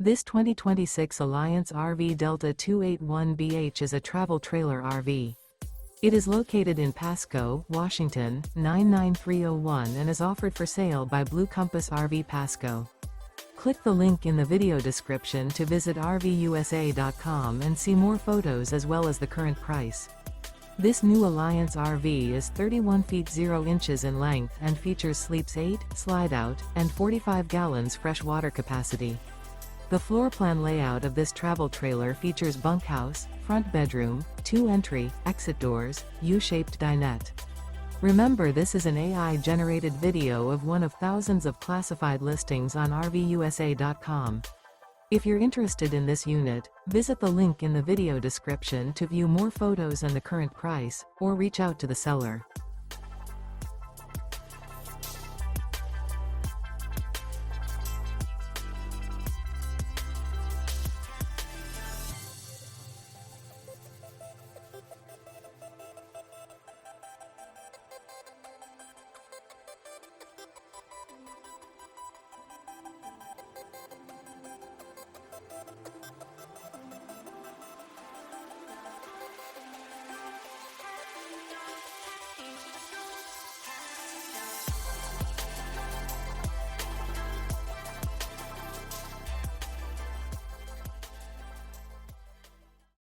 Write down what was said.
This 2026 Alliance RV Delta 281BH is a travel trailer RV. It is located in Pasco, Washington, 99301 and is offered for sale by Blue Compass RV Pasco. Click the link in the video description to visit RVUSA.com and see more photos as well as the current price. This new Alliance RV is 31 feet 0 inches in length and features sleeps 8, slide-out, and 45 gallons fresh water capacity. The floor plan layout of this travel trailer features bunkhouse, front bedroom, 2 entry, exit doors, U-shaped dinette. Remember, this is an AI-generated video of one of thousands of classified listings on RVUSA.com. If you're interested in this unit, visit the link in the video description to view more photos and the current price, or reach out to the seller.